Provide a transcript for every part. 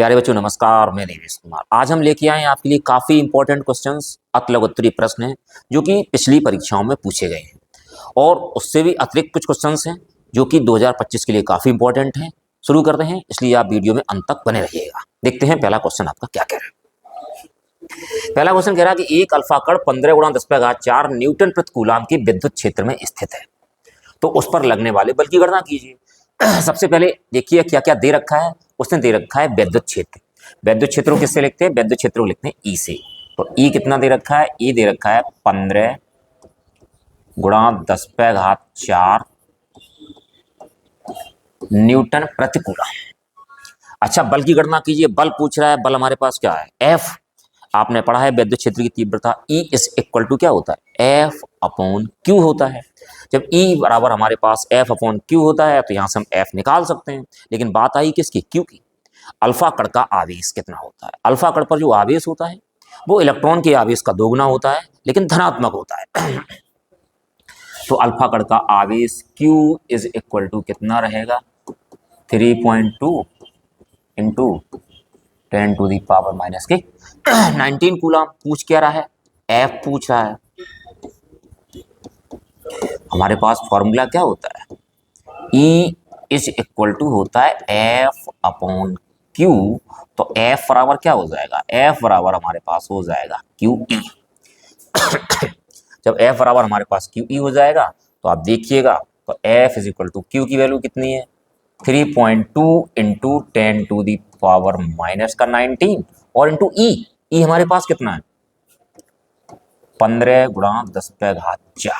प्यारे बच्चों नमस्कार, मैं देवेश कुमार। आज हम लेके आए हैं आपके लिए काफ़ी इंपॉर्टेंट क्वेश्चंस, अतलग प्रश्न हैं जो कि पिछली परीक्षाओं में पूछे गए हैं और उससे भी अतिरिक्त कुछ क्वेश्चंस हैं जो कि 2025 के लिए काफ़ी इंपॉर्टेंट हैं। शुरू करते हैं, इसलिए आप वीडियो में अंत तक बने रहिएगा। देखते हैं पहला क्वेश्चन आपका क्या कह रहा है। पहला क्वेश्चन कह रहा है कि एक अल्फा कण 15 × 10⁴ न्यूटन प्रति कूलाम के विद्युत क्षेत्र में स्थित है, तो उस पर लगने वाले बल की गणना कीजिए। सबसे पहले देखिए क्या क्या दे रखा है। उसने दे रखा है विद्युत क्षेत्र। विद्युत क्षेत्र को किससे लिखते हैं? विद्युत क्षेत्र को लिखते हैं ई से। तो ई कितना दे रखा है? ई दे रखा है 15 × 10⁴ न्यूटन प्रति कूलम। अच्छा, बल की गणना कीजिए। बल पूछ रहा है, बल हमारे पास क्या है? एफ। आपने पढ़ा है विद्युत क्षेत्र की तीव्रता E = क्या होता है? F/Q होता है। जब E बराबर हमारे पास F/Q होता है तो यहाँ से हम F निकाल सकते हैं। लेकिन बात आई किसकी? Q की। अल्फा कण का आवेश कितना होता है? अल्फा कण पर जो आवेश होता है वो इलेक्ट्रॉन के आवेश का दोगुना होता है, लेकिन धनात्मक होता है। तो अल्फा कण का आवेश Q = कितना रहेगा? 3.2 × 10⁻⁻⁹ कूलम। पूछ क्या रहा है? F पूछ रहा है। हमारे पास फॉर्मूला क्या होता है? E = होता है F/Q। तो F बराबर क्या हो जाएगा? F बराबर हमारे पास हो जाएगा QE। जब F बराबर हमारे पास QE हो जाएगा तो आप देखिएगा, तो F = Q की वैल्यू कितनी है? 3.2 × 10⁻⁻⁹ और इंटू E हमारे पास कितना है? 15 × 10⁴।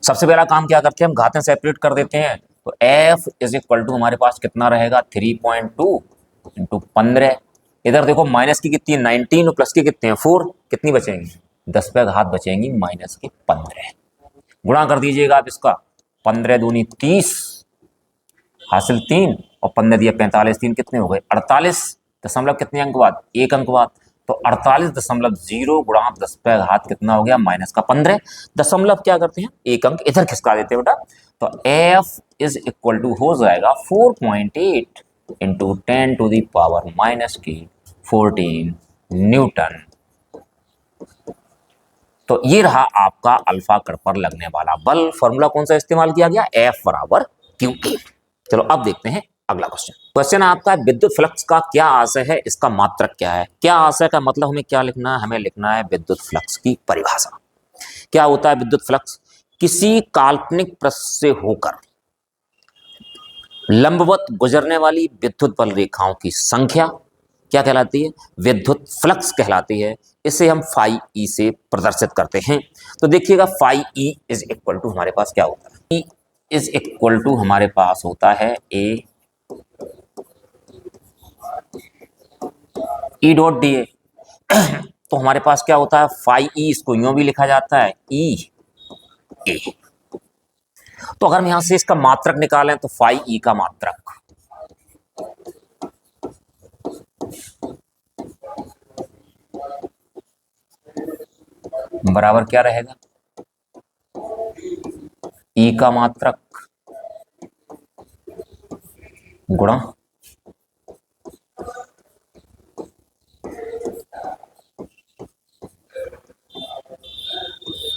सबसे पहला काम क्या करते हैं, हम घातें सेपरेट कर देते हैं। तो F = हमारे पास कितना रहेगा? 3.2 × 15। इधर देखो माइनस की कितनी है? 19 और प्लस की कितने हैं? 4। कितनी बचेंगी? 10⁻ बचेंगी -15। गुणा कर दीजिएगा आप इसका। 15 दूनी 30 हासिल 3 और 15 दिया 45, 3 कितने हो गए? 48 दशमलव कितने अंक बाद? 1 अंक बाद। तो 48.0 × 10⁻ कितना हो गया? -15। दशमलव क्या करते हैं? 1 अंक इधर खिसका देते हैं बेटा। तो F = हो जाएगा 4.8 × 10⁻⁻14 न्यूटन। तो ये रहा आपका अल्फा कण पर लगने वाला बल। फॉर्मूला कौन सा इस्तेमाल किया गया? F = QE। चलो अब देखते हैं अगला क्वेश्चन आपका विद्युत फ्लक्स का क्या आशय है, इसका मात्रक क्या है? क्या आशय का मतलब हमें क्या लिखना है? हमें लिखना है विद्युत फ्लक्स की परिभाषा। क्या होता है विद्युत फ्लक्स? किसी काल्पनिक पृष्ठ से होकर लंबवत गुजरने वाली विद्युत बल रेखाओं की संख्या क्या कहलाती है? विद्युत फ्लक्स कहलाती है। इसे हम φE से प्रदर्शित करते हैं। तो देखिएगा φE = हमारे पास क्या होता है? E = हमारे पास होता है E.dA। तो हमारे पास क्या होता है? φE, इसको यूं भी लिखा जाता है EA। तो अगर हम यहां से इसका मात्रक निकालें तो φE का मात्रक बराबर क्या रहेगा? E का मात्रक गुणा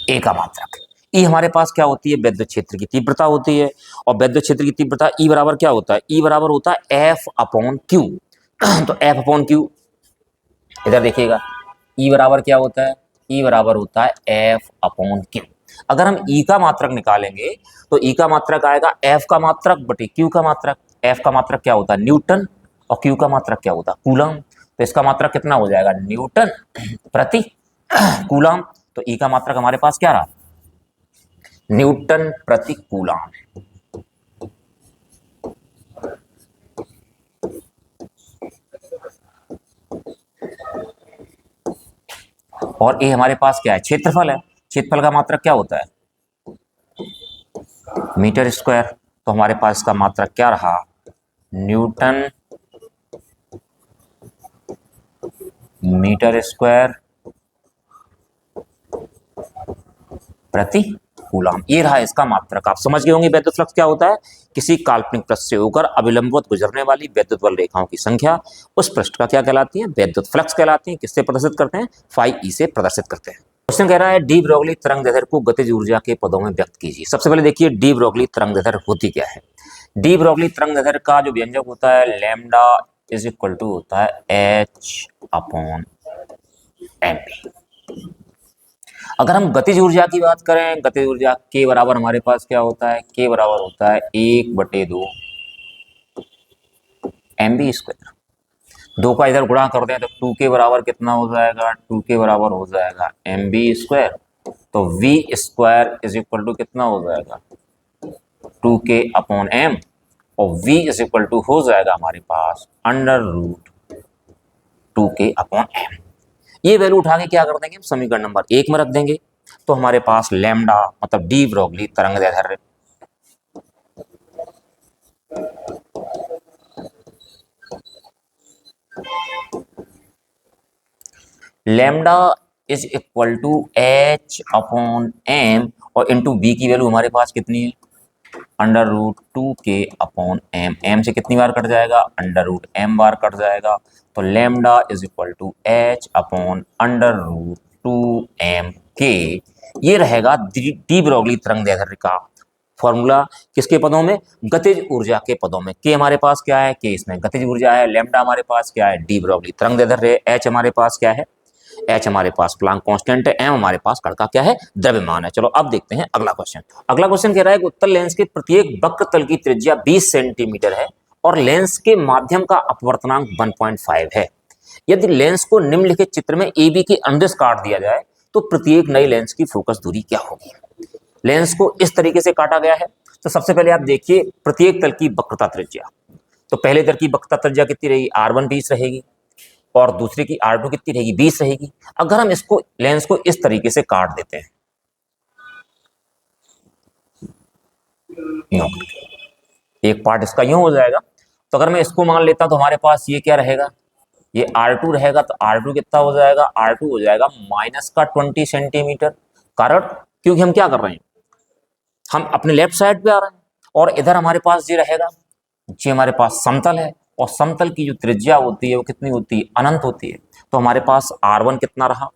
A का मात्रक। E हमारे पास क्या होती है? विद्युत क्षेत्र की तीव्रता होती है। और विद्युत क्षेत्र की तीव्रता E बराबर क्या होता है? E बराबर होता है F/Q। तो F/Q इधर देखिएगा, E बराबर क्या होता है? E बराबर होता है F/Q। अगर हम E का मात्रक निकालेंगे तो E का मात्रक आएगा F का मात्रक बटे Q का मात्रक। F का मात्रक क्या होता है? न्यूटन। और Q का मात्रक क्या होता है? कूलम। तो इसका मात्रक कितना हो जाएगा? न्यूटन प्रति कूलम। तो E का मात्रक हमारे पास क्या रहा? न्यूटन प्रति कूलम। और ए हमारे पास क्या है? क्षेत्रफल है। क्षेत्रफल का मात्रक क्या होता है? Metre square. तो हमारे पास इसका मात्रक क्या रहा? न्यूटन मीटर स्क्वायर प्रति कूलम। ये रहा इसका मात्रक। आप समझ गए होंगे विद्युत फ्लक्स क्या होता है, किसी काल्पनिक पृष्ठ से होकर अविलंबवत गुजरने वाली वैद्युत बल रेखाओं की संख्या उस पृष्ठ का क्या कहलाती है? वैद्युत फ्लक्स कहलाती है। किससे प्रदर्शित करते हैं? फाई ई से प्रदर्शित करते हैं। क्वेश्चन कह रहा है डी ब्रोगली तरंगदैर्घ्य को गतिज ऊर्जा के पदों में व्यक्त कीजिए। सबसे पहले देखिए डी ब्रोगली तरंगदैर्घ्य होती क्या है। डी ब्रोगली तरंगदैर्घ्य का जो व्यंजक होता है लैम्डा इज इक्वल टू होता है एच अपॉन एम पी। अगर हम गतिज ऊर्जा की बात करें, गतिज ऊर्जा के बराबर हमारे पास क्या होता है? के बराबर होता है 1/2 एम बी स्क्वायर। 2 का इधर गुणा कर दें तो 2 के बराबर कितना हो जाएगा? 2 के बराबर हो जाएगा एम बी स्क्वायर। तो v square is equal to कितना हो जाएगा? 2 के अपॉन एम, और v इज इक्वल टू हो जाएगा हमारे पास √2 के अपॉन एम। ये वैल्यू उठा के क्या कर देंगे? हम समीकरण नंबर 1 में रख देंगे। तो हमारे पास लैम्डा मतलब डी ब्रोगली तरंगदैर्घ्य lambda is equal to H upon M, और इंटू बी की वैल्यू हमारे पास कितनी है? √2 के अपॉन एम। एम से कितनी बार कट जाएगा? √m बार कट जाएगा। तो lambda is equal to H upon √2m के। ये रहेगा डी ब्रोगली तरंगदैर्घ्य का फॉर्मूला। किसके पदों में? गतिज ऊर्जा के पदों में। के हमारे पास क्या है? के इसमें गतिज ऊर्जा है। लैम्डा हमारे पास क्या है? डी ब्रोगली तरंगदैर्घ्य है। एच हमारे पास क्या है? एच हमारे पास प्लांक कांस्टेंट है। एम हमारे पास कण का क्या है? द्रव्यमान है। चलो अब देखते हैं अगला क्वेश्चन। अगला क्वेश्चन कह रहा है कि उत्तल लेंस के प्रत्येक वक्र तल की त्रिज्या 20 सेंटीमीटर है और लेंस के माध्यम का अपवर्तनांक 1.5 है। यदि लेंस को निम्नलिखित चित्र में ए बी के अनुदिश काट दिया जाए तो प्रत्येक नई लेंस की फोकस दूरी क्या होगी? लेंस को इस तरीके से काटा गया है। तो सबसे पहले आप देखिए प्रत्येक तल की वक्रता त्रिज्या। तो पहले तल की वक्रता त्रिज्या कितनी रहेगी? R1 20 रहेगी, और दूसरे की R2 कितनी रहेगी? 20 रहेगी। अगर हम इसको लेंस को इस तरीके से काट देते हैं, एक पार्ट इसका यूं हो जाएगा। तो अगर मैं इसको मान लेता हूं तो हमारे पास ये क्या रहेगा? ये R2 रहेगा। तो R2 कितना हो जाएगा? R2 हो जाएगा -20 सेंटीमीटर। कारण क्योंकि हम क्या कर रहे हैं? हम अपने लेफ्ट साइड पे आ रहे हैं, और इधर हमारे पास ये रहेगा, ये हमारे पास समतल है, और समतल की जो त्रिज्या होती है वो कितनी होती है? अनंत होती है। तो हमारे पास R1 कितना रहा?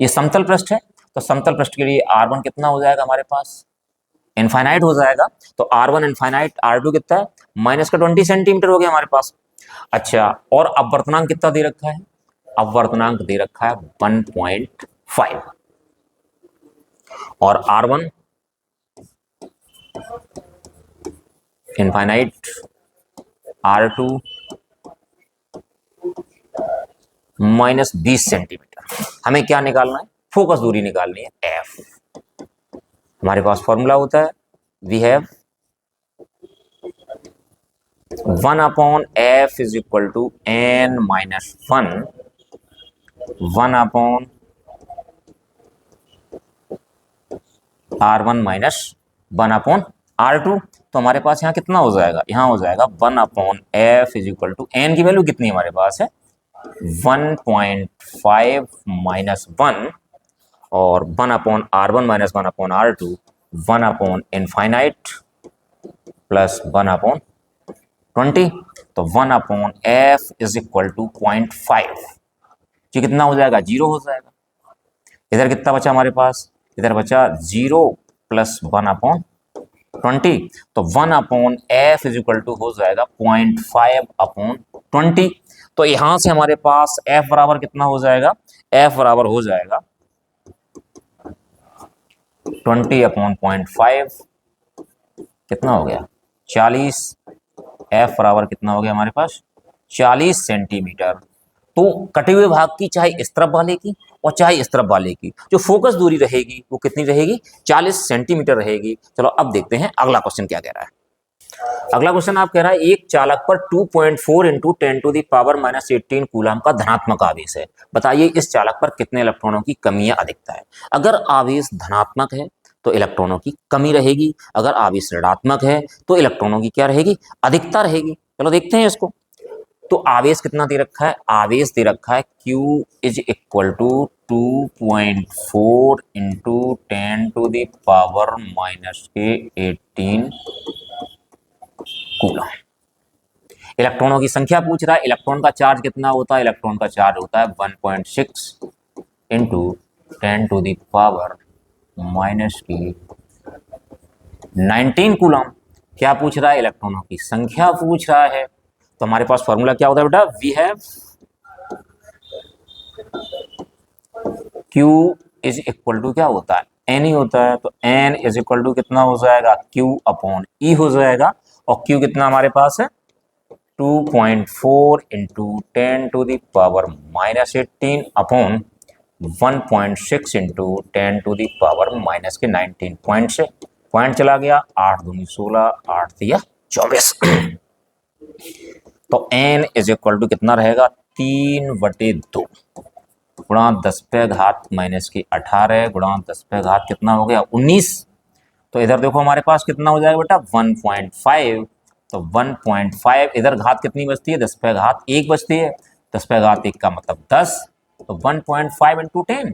ये समतल पृष्ठ है, तो समतल पृष्ठ के लिए R1 कितना हो जाएगा हमारे पास? इनफाइनाइट हो जाएगा। तो R1 इनफाइनाइट, R2 कितना है? -20 सेंटीमीटर हो गया हमारे पास। अच्छा, और अपवर्तनांक कितना दे रखा है? अपवर्तनांक दे रखा है 1.5, और R1 इनफाइनाइट, R2 -20 सेंटीमीटर। हमें क्या निकालना है? फोकस दूरी निकालनी है, F। हमारे पास फॉर्मूला होता है, we have 1/f is equal to n minus 1/R1 minus 1/R2। तो हमारे पास यहाँ कितना हो जाएगा? यहाँ हो जाएगा 1/f is equal to n की वैल्यू कितनी हमारे पास है? 1.5 माइनस 1, और 1/R1 माइनस 1/R2, 1/इनफाइनाइट प्लस 1/20। तो 1/f इज इक्वल टू 0.5। ये कितना हो जाएगा? 0 हो जाएगा। इधर कितना बचा हमारे पास? इधर बचा 0 प्लस 1/20। तो 1/f इज इक्वल टू हो जाएगा 0.5/20। तो यहां से हमारे पास f बराबर कितना हो जाएगा? f बराबर हो जाएगा 20/0.5। कितना हो गया? 40। f बराबर कितना हो गया हमारे पास? 40 सेंटीमीटर। तो कटे हुए भाग की चाहे इस तरफ वाले की और चाहे इस तरफ वाले की जो फोकस दूरी रहेगी वो कितनी रहेगी? 40 सेंटीमीटर रहेगी। चलो अब देखते हैं अगला क्वेश्चन क्या कह रहा है। अगला क्वेश्चन आप कह रहा है एक चालक पर 2.4 × 10⁻⁻18 कूलम का धनात्मक आवेश है। बताइए इस चालक पर कितने इलेक्ट्रॉनों की कमी या अधिकता है? अगर आवेश धनात्मक है तो इलेक्ट्रॉनों की कमी रहेगी, अगर आवेश ऋणात्मक है तो इलेक्ट्रॉनों की क्या रहेगी? अधिकता रहेगी। चलो देखते हैं इसको। तो आवेश कितना दे रखा है, आवेश दे रखा है Q is equal to 2.4 into 10 to the power -18 coulomb. इलेक्ट्रॉनों की संख्या पूछ रहा है, इलेक्ट्रॉन का चार्ज कितना होता है, इलेक्ट्रॉन का चार्ज होता है 1.6 into 10 to the power -19 coulomb. क्या पूछ रहा है, इलेक्ट्रॉनों की संख्या पूछ रहा है। तो हमारे पास फॉर्मूला क्या होता है बेटा, we have Q is equal to क्या होता है, N ही होता है। तो N इज इक्वल टू कितना हो जाएगा, Q अपॉन E हो जाएगा। और Q कितना हमारे पास है, 2.4 into 10 to the power -18 upon 1.6 into 10 to the power -19 point से पॉइंट चला गया, 8 दूनी 16, 8 दिया 24। तो n इज इक्वल टू कितना रहेगा, 3/2 गुणा 10 पे घात -18 गुणा 10 पे घात कितना हो गया, 19। तो इधर देखो हमारे पास कितना हो जाएगा बेटा, 1.5। तो 1.5 इधर घात कितनी बचती है, 10 पे घात 1 बचती है। 10 पे घात 1 का मतलब 10। तो 1.5 into 10,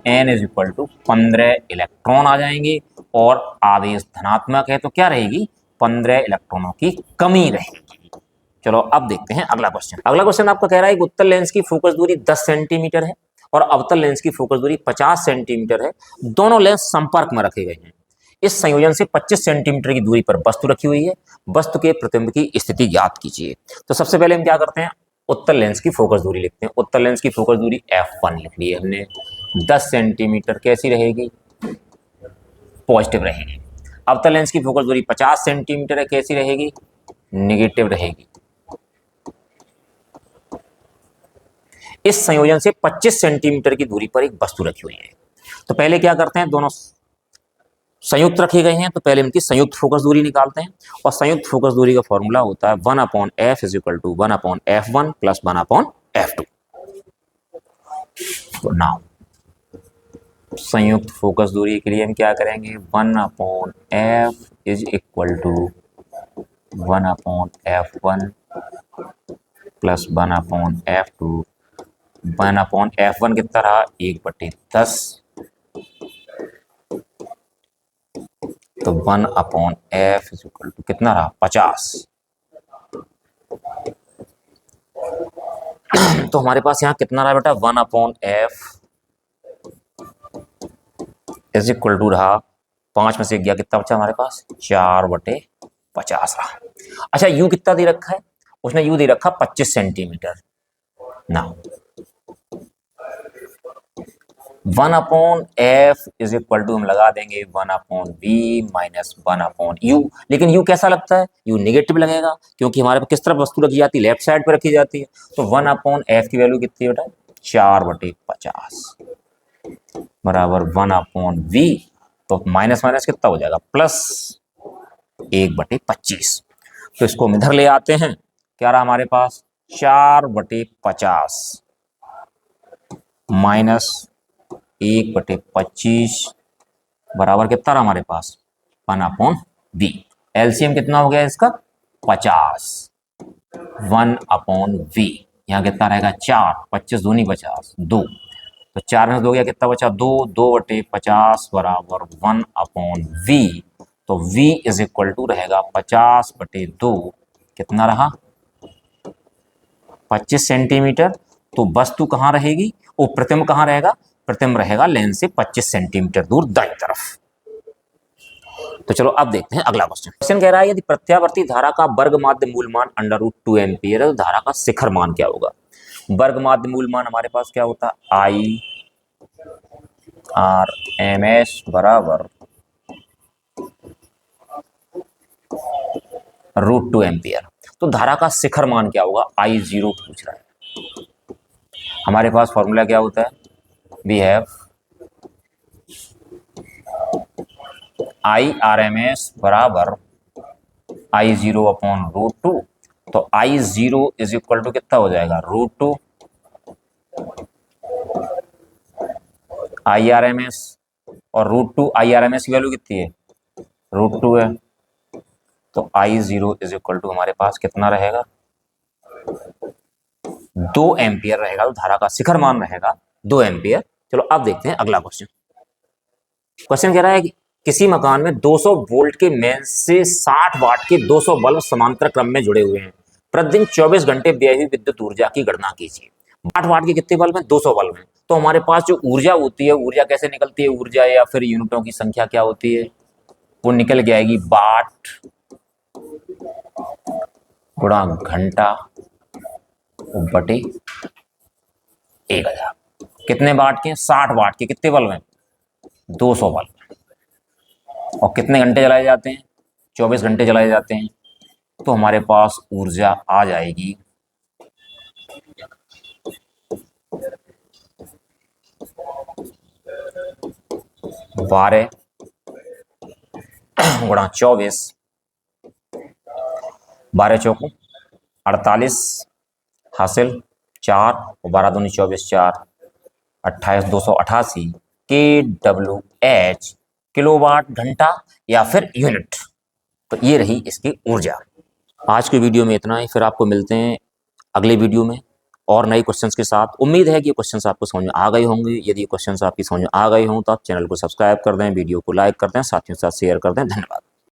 n is equal to 15 electron आ जाएंगे। और आवेश धनात्मक है तो क्या रहेगी, 15 इलेक्ट्रॉनों की कमी रहेगी। चलो अब देखते हैं अगला क्वेश्चन। अगला क्वेश्चन आपका कह रहा है कि उत्तल लेंस की फोकस दूरी 10 सेंटीमीटर है और अवतल लेंस की फोकस दूरी 50 सेंटीमीटर है। दोनों लेंस संपर्क में रखे गए हैं। इस संयोजन से 25 सेंटीमीटर की दूरी पर वस्तु रखी हुई है। वस्तु के प्रतिबिंब की स्थिति ज्ञात कीजिए। तो सबसे पहले हम क्या करते हैं, उत्तल लेंस की फोकस दूरी लिखते हैं। उत्तल लेंस की फोकस दूरी f1 लिख ली है हमने। 10 सेंटीमीटर कैसी रहेगी, पॉजिटिव रहेगी। अवतल लेंस की फोकस दूरी 50 सेंटीमीटर है, कैसी रहेगी, नेगेटिव रहेगी। इस संयोजन से 25 सेंटीमीटर की दूरी पर एक वस्तु रखी हुई है। तो पहले क्या करते हैं, दोनों संयुक्त रखे गए हैं तो पहले इनकी संयुक्त फोकस दूरी निकालते हैं। और संयुक्त फोकस दूरी का फॉर्मूला होता है 1/f is equal to 1/f1 plus 1/f2। तो नाउ संयुक्त फोकस दूरी के लिए हम क्या करेंगे, 1/f is equal to 1/f1 plus 1/f2। 1/f1 कितना रहा, 1/10। तो 1/f इज इक्वल टू कितना रहा, 50। तो हमारे पास यहाँ कितना रहा बेटा, 1/f इज इक्वल टू रहा, 5 में से गया कितना बचा हमारे पास, 4/50 रहा। अच्छा यू कितना दे रखा है, उसने यू दे रखा 25 सेंटीमीटर। ना 1/f इज इक्वल टू हम लगा देंगे 1/v माइनस 1/u। लेकिन u कैसा लगता है, u नेगेटिव लगेगा क्योंकि हमारे पास किस तरफ वस्तु रखी जाती है, लेफ्ट साइड पर रखी जाती है। तो 1/f की वैल्यू कितनी बेटा, 4/50 बराबर 1/v। तो माइनस माइनस कितना हो जाएगा, प्लस 1/25। तो इसको हम इधर ले आते हैं, क्या रहा हमारे पास, 4/50 माइनस 1/25 बराबर कितना रहा हमारे पास, 1/v। एलसीएम कितना हो गया इसका, 50। 1/v यहाँ कितना रहेगा, 4, 25 दूनी 50, 2। तो 4 में 2 गया, कितना बचा, 2, 2/50 बराबर 1/v। तो v इज इक्वल टू रहेगा 50/2, कितना रहा, 25 सेंटीमीटर। तो वस्तु कहाँ रहेगी, वो प्रतिबिंब कहाँ रहेगा, प्रतिबिंब रहेगा लेंस से 25 सेंटीमीटर दूर दाईं तरफ। तो चलो अब देखते हैं अगला क्वेश्चन। क्वेश्चन कह रहा है यदि प्रत्यावर्ती धारा का वर्ग माध्य मूल मान √2 एम्पियर है तो धारा का शिखर मान क्या होगा। वर्ग माध्य मूल मान हमारे पास क्या होता है, IRMS बराबर √2 एम्पियर। तो धारा का शिखर मान क्या होगा, I0 पूछ रहा है। हमारे पास फॉर्मूला क्या होता है, वी हैव IRMS बराबर I0/√2। तो I0 इज इक्वल टू कितना हो जाएगा, √2 IRMS। और √2 IRMS की वैल्यू कितनी है, √2 है। तो I0 इज इक्वल टू हमारे पास कितना रहेगा, 2 एम्पियर रहेगा, तो धारा का शिखर मान रहेगा 2 एम्पियर। चलो अब देखते हैं अगला क्वेश्चन। क्वेश्चन कह रहा है कि किसी मकान में 200 वोल्ट के मेन से 60 वाट के 200 बल्ब समांतर क्रम में जुड़े हुए हैं। प्रतिदिन 24 घंटे व्यय हुई विद्युत ऊर्जा की गणना कीजिए। 60 वाट के कितने बल्ब हैं? 200 बल्ब हैं। तो हमारे पास जो ऊर्जा होती है, ऊर्जा कैसे निकलती है? ऊर्जा या फिर यूनिटों की संख्या क्या होती है? वो निकल के आएगी वाट गुणा घंटा बटे 1000। कितने वाट के? 60 वाट के कितने बल्ब हैं? 200 बल्ब। और कितने घंटे जलाए जाते हैं? 24 घंटे जलाए जाते हैं। तो हमारे पास ऊर्जा आ जाएगी 12 गुणा 24, 12 चौको 48 हासिल 4 और 12 दूनी 24, 4 28, 288 kWh किलोवाट घंटा या फिर यूनिट। तो ये रही इसकी ऊर्जा। आज के वीडियो में इतना ही, फिर आपको मिलते हैं अगले वीडियो में और नए क्वेश्चंस के साथ। उम्मीद है कि ये क्वेश्चंस आपको समझ में आ गए होंगे। यदि क्वेश्चंस आपकी समझ में आ गए हों तो आप चैनल को सब्सक्राइब कर दें, वीडियो को लाइक कर दें, साथियों के साथ शेयर कर दें। धन्यवाद।